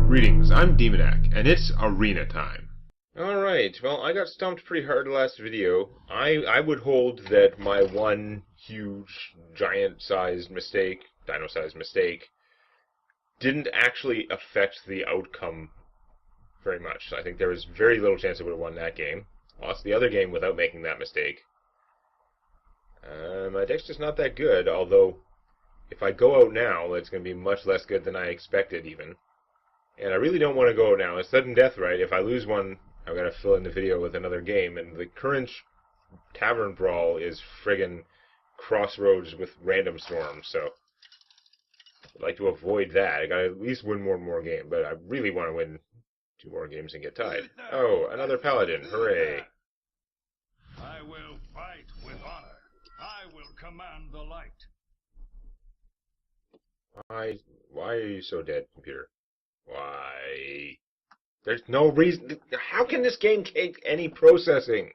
Greetings, I'm Demonac, and it's arena time. Alright, well, I got stumped pretty hard last video. I would hold that my one huge, giant-sized mistake, dino-sized mistake, didn't actually affect the outcome very much. I think there was very little chance I would have won that game. Lost the other game without making that mistake. My deck's just not that good, although if I go out now, it's going to be much less good than I expected, even. And I really don't want to go out now. It's sudden death, right? If I lose one, I've got to fill in the video with another game, and the current Tavern Brawl is friggin' Crossroads with Random Storm, so I'd like to avoid that. I got to at least win one more game, but I really want to win 2 more games and get tied. Oh, another Paladin. Hooray. I will fight with honor. I will command the light. Why are you so dead, computer? Why? There's no reason. How can this game take any processing?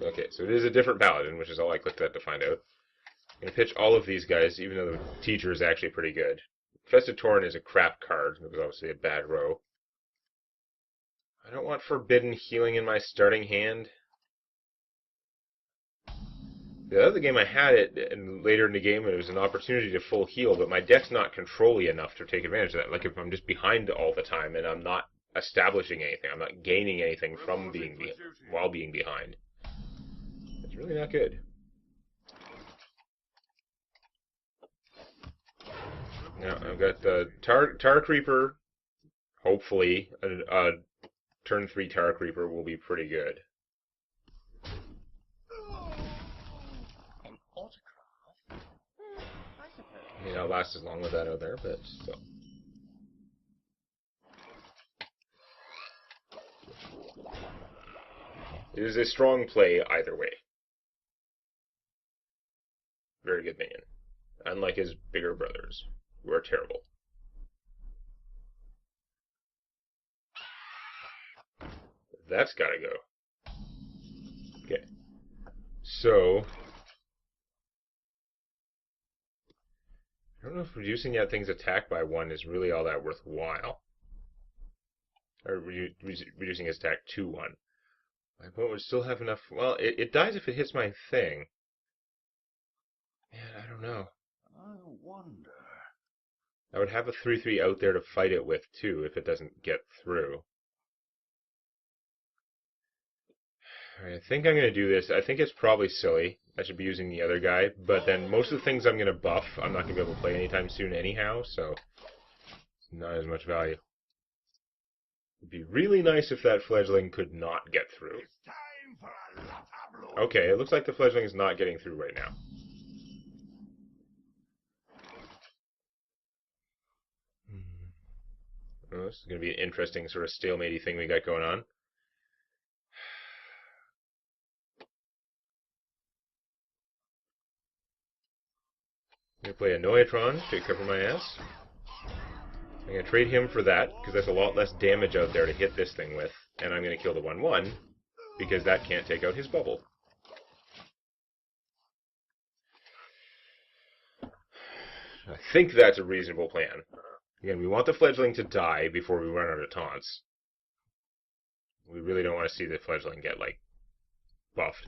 Okay, so it is a different Paladin, which is all I clicked at to find out. I'm going to pitch all of these guys, even though the teacher is actually pretty good. Infested Tauren is a crap card. It was obviously a bad row. I don't want Forbidden Healing in my starting hand. The other game I had it, and later in the game it was an opportunity to full heal, but my deck's not control-y enough to take advantage of that. Like if I'm just behind all the time and I'm not establishing anything, I'm not gaining anything from being while being behind. It's really not good. Now I've got the Tar Creeper. Hopefully, a turn 3 Tar Creeper will be pretty good. May not last as long with that out there, but still. It is a strong play either way. Very good minion. Unlike his bigger brothers, who are terrible. That's gotta go. Okay. So I don't know if reducing that thing's attack by 1 is really all that worthwhile. Or reducing his attack to 1. My opponent would still have enough... Well, it dies if it hits my thing. Man, I don't know. I wonder. I would have a 3/3 out there to fight it with, too, if it doesn't get through. Alright, I think I'm going to do this. I think it's probably silly. I should be using the other guy, but then most of the things I'm going to buff, I'm not going to be able to play anytime soon anyhow, so it's not as much value. It'd be really nice if that fledgling could not get through. Okay, it looks like the fledgling is not getting through right now. Oh, this is going to be an interesting sort of stalemate-y thing we got going on. I'm going to play a Noyatron to cover my ass. I'm going to trade him for that, because that's a lot less damage out there to hit this thing with. And I'm going to kill the 1/1, because that can't take out his bubble. I think that's a reasonable plan. Again, we want the fledgling to die before we run out of taunts. We really don't want to see the fledgling get, like, buffed.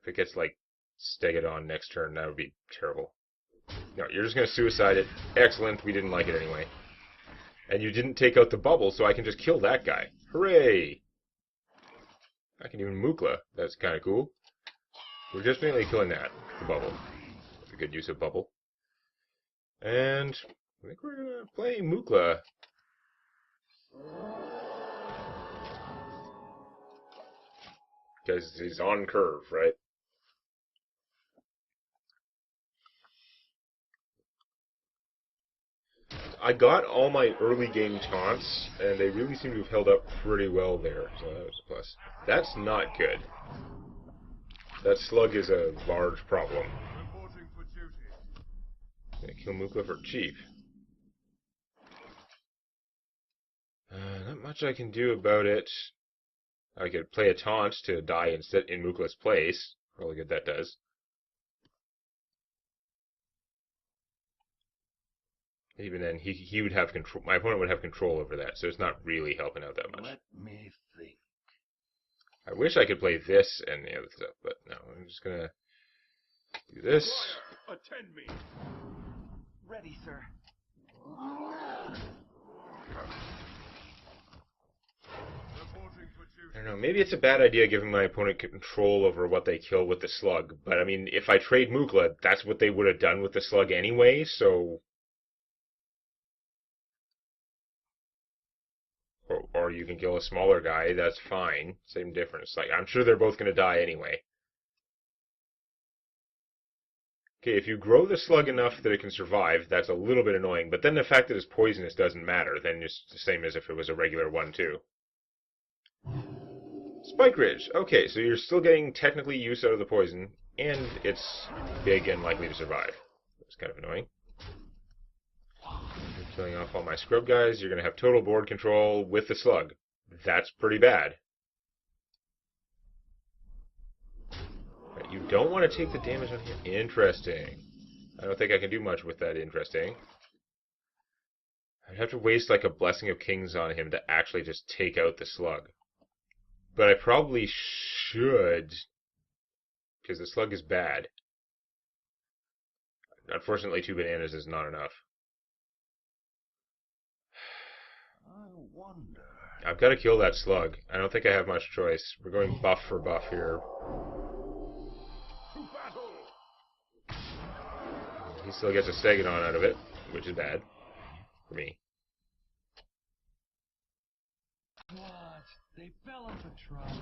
If it gets, like, Stegodon next turn, that would be terrible. No, you're just going to suicide it. Excellent, we didn't like it anyway. And you didn't take out the bubble, so I can just kill that guy. Hooray! I can even Mukla. That's kind of cool. We're just mainly killing that, the bubble. That's a good use of bubble. And I think we're going to play Mukla. Because he's on curve, right? I got all my early game taunts, and they really seem to have held up pretty well there, so that was a plus. That's not good. That slug is a large problem. I'm gonna kill Mukla for cheap. Not much I can do about it. I could play a taunt to die instead in Mukla's place. Probably good that does. Even then, he would have control. My opponent would have control over that, so it's not really helping out that much. Let me think. I wish I could play this and the other stuff, but no, I'm just gonna do this. Squire, attend me. Ready, sir. Reporting for duty. I don't know, maybe it's a bad idea giving my opponent control over what they kill with the slug, but I mean, if I trade Mukla, that's what they would have done with the slug anyway, so... Or you can kill a smaller guy, that's fine. Same difference. Like, I'm sure they're both going to die anyway. Okay, if you grow the slug enough that it can survive, that's a little bit annoying, but then the fact that it's poisonous doesn't matter. Then it's the same as if it was a regular one, too. Spike Ridge. Okay, so you're still getting technically use out of the poison, and it's big and likely to survive. It's kind of annoying. You're killing off all my scrub guys. You're going to have total board control with the slug. That's pretty bad. Right, you don't want to take the damage on here. Interesting. I don't think I can do much with that interesting. I'd have to waste like a Blessing of Kings on him to actually just take out the slug. But I probably should, because the slug is bad. Unfortunately, 2 bananas is not enough. I wonder. I've got to kill that slug. I don't think I have much choice. We're going buff for buff here. To battle. He still gets a Stegodon out of it, which is bad for me. What? They fell off a truck.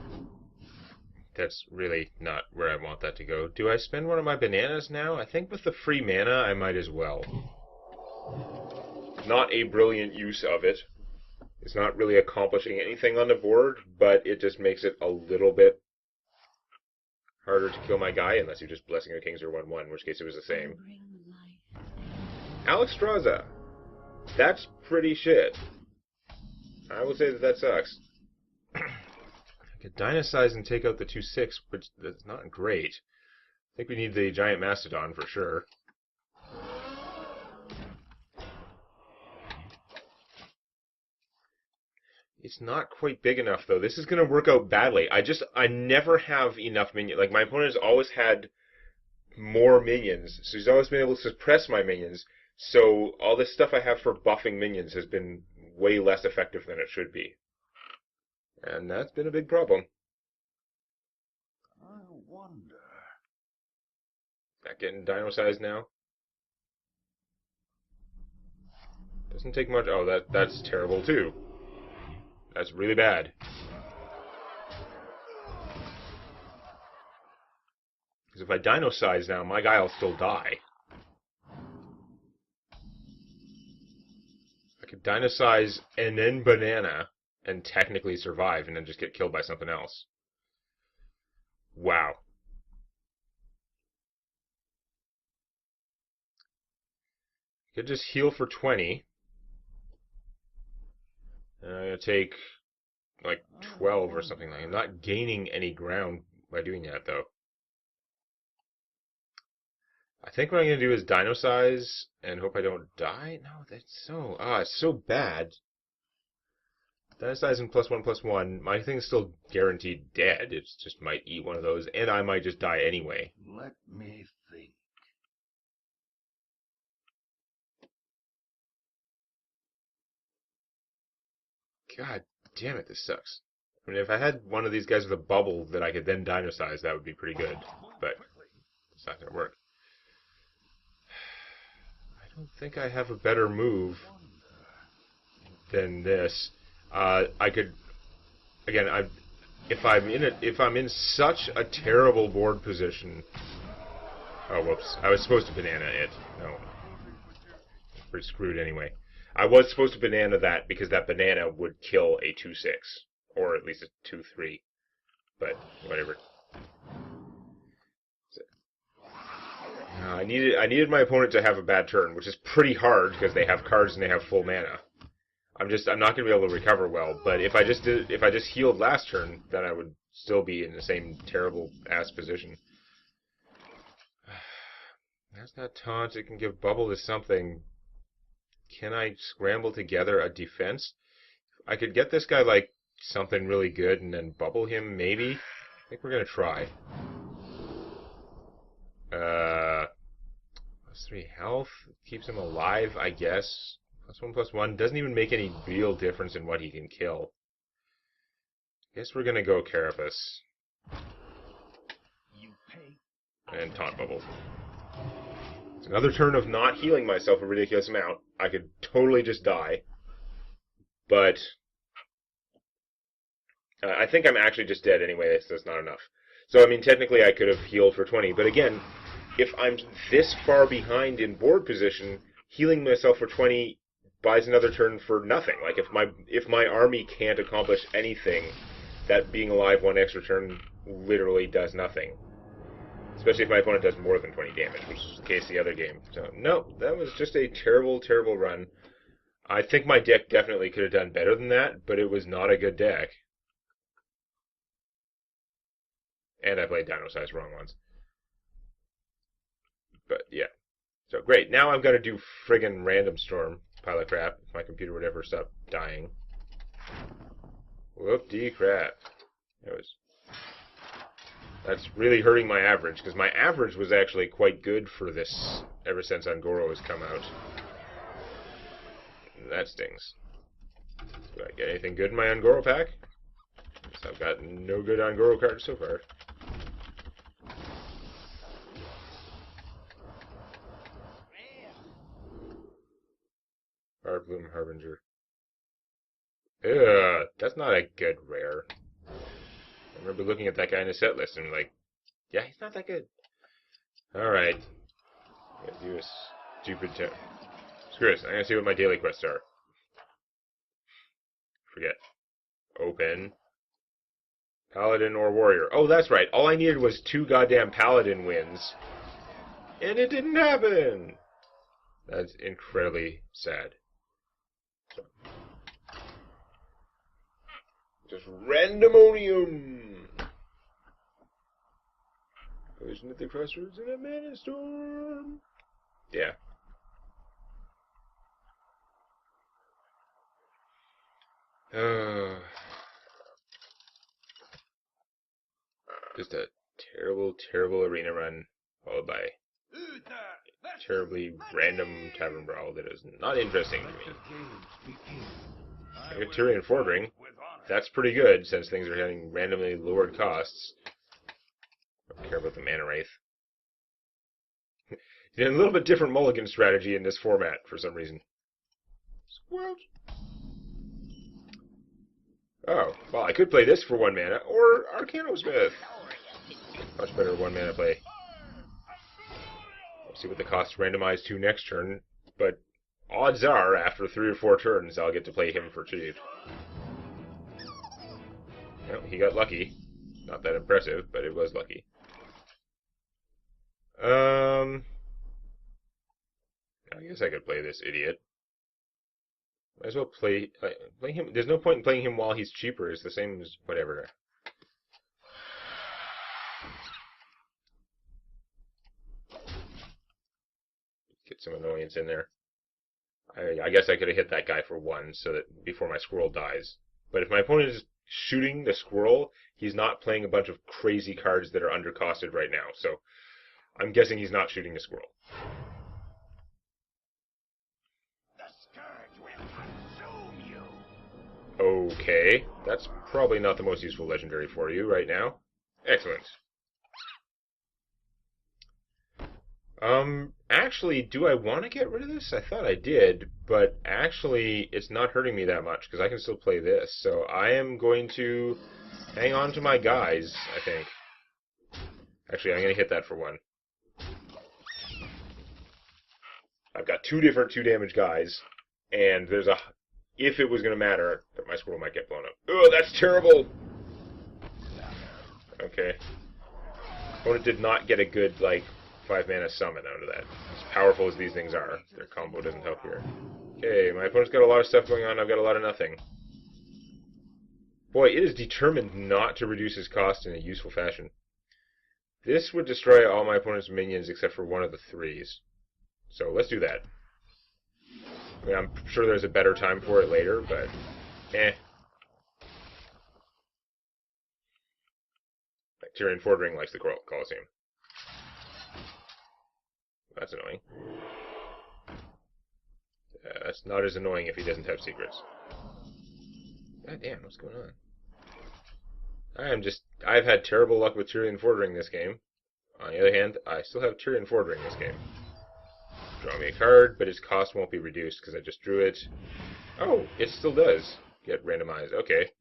That's really not where I want that to go. Do I spend one of my bananas now? I think with the free mana, I might as well. Not a brilliant use of it. It's not really accomplishing anything on the board, but it just makes it a little bit harder to kill my guy, unless you just Blessing of Kings or 1/1, in which case it was the same. Alex Straza. That's pretty shit. I will say that that sucks. I could Dynasize and take out the 2/6, which that's not great. I think we need the Giant Mastodon for sure. It's not quite big enough, though. This is going to work out badly. I never have enough minions. Like, my opponent has always had more minions, so he's always been able to suppress my minions. So all this stuff I have for buffing minions has been way less effective than it should be. And that's been a big problem. I wonder. Not getting dino size now. Doesn't take much. Oh, that's terrible too. That's really bad. Because if I dino size now, my guy will still die. I could dino size and then banana and technically survive and then just get killed by something else. Wow. Could just heal for 20. And I'm going to take like 12 or something like that. I'm not gaining any ground by doing that, though. I think what I'm going to do is dino size and hope I don't die. No, that's so... it's so bad. Dino size and +1/+1. My thing's still guaranteed dead. It just might eat one of those, and I might just die anyway. Let me think. God damn it, this sucks. I mean, if I had one of these guys with a bubble that I could then dino size, that would be pretty good. But it's not going to work. I don't think I have a better move than this. I could, again, if I'm in such a terrible board position. Oh, whoops! I was supposed to banana it. No, pretty screwed anyway. I was supposed to banana that because that banana would kill a 2/6 or at least a 2/3, but whatever. I needed my opponent to have a bad turn, which is pretty hard because they have cards and they have full mana. I'm not going to be able to recover well. But if I just healed last turn, then I would still be in the same terrible ass position. That's not taunt. It can give bubble to something. can I scramble together a defense? I could get this guy, like, something really good and then bubble him, maybe? I think we're gonna try. +3 health. Keeps him alive, I guess. +1/+1. Doesn't even make any real difference in what he can kill. Guess we're gonna go Carapace. And Taunt Bubble. It's another turn of not healing myself a ridiculous amount. I could totally just die. But I think I'm actually just dead anyway, so that's not enough. So, I mean, technically I could have healed for 20. But again, if I'm this far behind in board position, healing myself for 20 buys another turn for nothing. Like, if my army can't accomplish anything, that being alive one extra turn literally does nothing. Especially if my opponent does more than 20 damage, which is the case the other game. So, no, that was just a terrible, terrible run. I think my deck definitely could have done better than that, but it was not a good deck. And I played Dino-Size wrong ones. But, yeah. So, great. Now I've got to do friggin' Random Storm. Pile of crap. If my computer would ever stop dying. Whoop-de-crap. That's really hurting my average, because my average was actually quite good for this ever since Ungoro has come out. That stings. Do I get anything good in my Ungoro pack? I've got no good Ungoro cards so far. Hardbloom Harbinger. Ugh, that's not a good rare. I remember looking at that guy in the set list and like, yeah, he's not that good. Alright. I'm gonna do a stupid screw this. I'm gonna see what my daily quests are. Forget. Open. Paladin or Warrior. Oh, that's right. All I needed was 2 goddamn Paladin wins. And it didn't happen! That's incredibly sad. So. Just randomonium! Collision at the crossroads in a mana storm! Yeah. Just a terrible, terrible arena run, followed by a terribly random tavern brawl that is not interesting to me. I got Tyrian Fordring. That's pretty good, since things are getting randomly lowered costs. I don't care about the Mana Wraith. A little bit different mulligan strategy in this format, for some reason. Squelch! Oh, well, I could play this for 1 mana, or Arcanosmith. Much better 1 mana play. We'll see what the costs randomize to next turn, but odds are, after 3 or 4 turns, I'll get to play him for cheap. Well, he got lucky. Not that impressive, but it was lucky. I guess I could play this idiot. Might as well play him. There's no point in playing him while he's cheaper. It's the same as whatever. Get some annoyance in there. I guess I could have hit that guy for 1 so that before my squirrel dies. But if my opponent is shooting the squirrel, he's not playing a bunch of crazy cards that are undercosted right now. So I'm guessing he's not shooting the squirrel. Okay, that's probably not the most useful legendary for you right now. Excellent. Actually, do I want to get rid of this? I thought I did, but actually, it's not hurting me that much, because I can still play this. So I am going to hang on to my guys, I think. Actually, I'm going to hit that for 1. I've got 2 different 2-damage guys, and there's a... If it was going to matter, that my squirrel might get blown up. Oh, that's terrible! Okay. Opponent did not get a good, like, 5-mana summon out of that. As powerful as these things are, their combo doesn't help here. Okay, my opponent's got a lot of stuff going on, I've got a lot of nothing. Boy, it is determined not to reduce his cost in a useful fashion. This would destroy all my opponent's minions except for one of the 3s. So, let's do that. I mean, I'm sure there's a better time for it later, but eh. Like Tyrion Fordring likes the Colosseum. That's annoying. That's not as annoying if he doesn't have secrets. God damn, what's going on? I've had terrible luck with Tyrion Fordring this game. On the other hand, I still have Tyrion Fordring this game. Draw me a card, but its cost won't be reduced because I just drew it. Oh, it still does get randomized. Okay.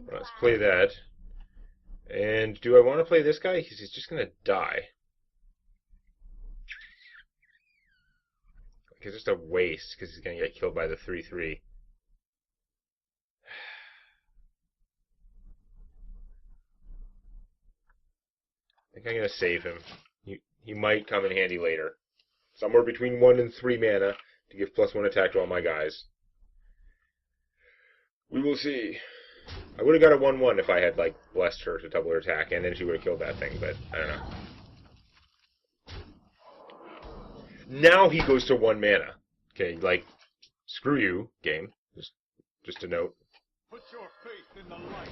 Well, let's play that. And do I want to play this guy? Because he's just going to die. It's just a waste because he's going to get killed by the 3/3. I think I'm going to save him. He might come in handy later. Somewhere between 1 and 3 mana to give +1 attack to all my guys. We will see. I would have got a 1/1 if I had, like, blessed her to double her attack, and then she would have killed that thing, but I don't know. Now he goes to 1 mana. Okay, like, screw you, game. Just a note. Put your faith in the light.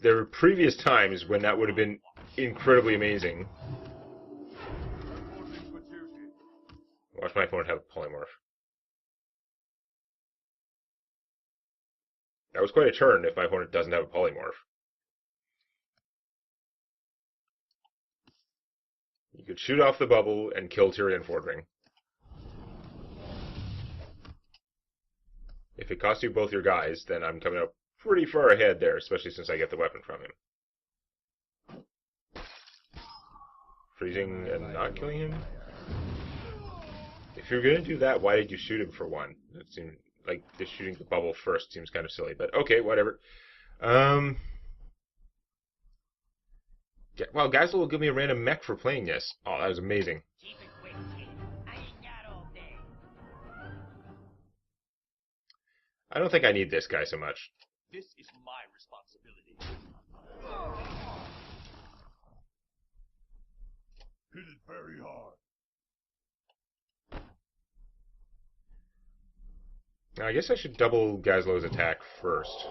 There were previous times when that would have been incredibly amazing. Watch my opponent have a polymorph. That was quite a turn if my opponent doesn't have a polymorph. You could shoot off the bubble and kill Tyrion Fordring. If it costs you both your guys, then I'm coming up pretty far ahead there, especially since I get the weapon from him. Freezing and not killing him? If you're going to do that, why did you shoot him for 1? It seemed like just shooting the bubble first seems kind of silly, but okay, whatever. Wow, Gazelle will give me a random mech for playing this. Oh, that was amazing. Keep it quick, kid. I ain't got all day. I don't think I need this guy so much. This is my responsibility. Hit it very hard. Now, I guess I should double Gazlo's attack first.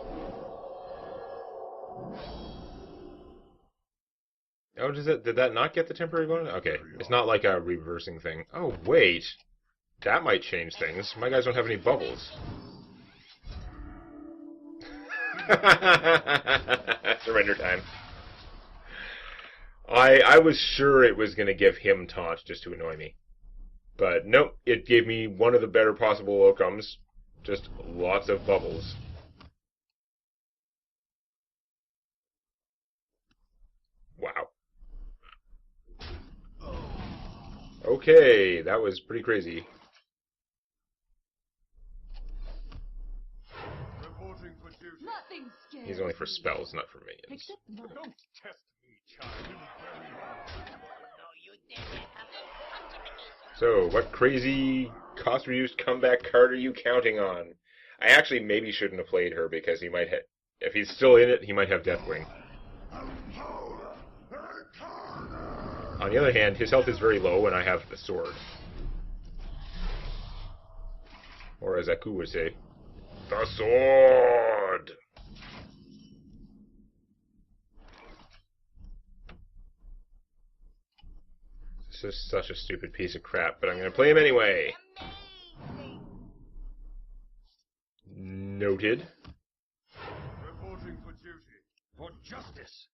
Oh, did that not get the temporary bonus? Okay, it's not like a reversing thing. Oh, wait. That might change things. My guys don't have any bubbles. Surrender time. I was sure it was going to give him taunt just to annoy me. But nope, it gave me one of the better possible outcomes. Just lots of bubbles. Wow. Okay, that was pretty crazy. Reporting for duty. Nothing scares He's only for me. spells, not for minions. Except mine. Don't test me, child. Hit it very hard. No, you didn't. So, what crazy cost-reduced comeback card are you counting on? I actually maybe shouldn't have played her because he might have... If he's still in it, he might have Deathwing. On the other hand, his health is very low and I have the sword. Or as Aku would say, the sword! This is such a stupid piece of crap, but I'm going to play him anyway. Noted. Reporting for duty. For justice.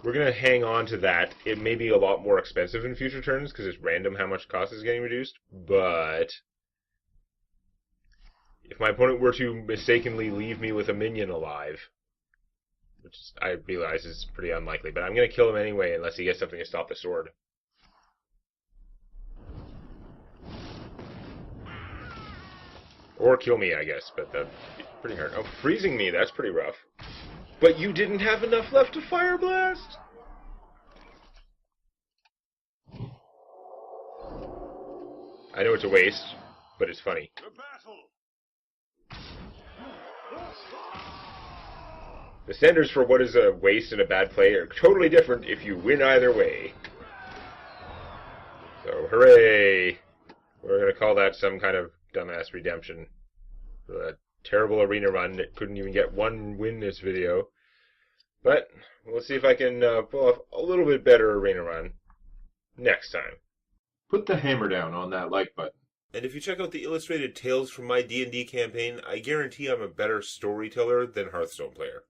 We're going to hang on to that. It may be a lot more expensive in future turns because it's random how much cost is getting reduced, but if my opponent were to mistakenly leave me with a minion alive, which I realize is pretty unlikely, but I'm going to kill him anyway unless he gets something to stop the sword. Or kill me, I guess, but that'd be pretty hard. Oh, freezing me, that's pretty rough. But you didn't have enough left to Fire Blast? I know it's a waste, but it's funny. The battle. The standards for what is a waste and a bad play are totally different if you win either way. So, hooray! We're going to call that some kind of dumbass redemption. A terrible arena run that couldn't even get one win this video. But we'll see if I can pull off a little bit better arena run next time. Put the hammer down on that like button. And if you check out the illustrated tales from my D&D campaign, I guarantee I'm a better storyteller than Hearthstone player.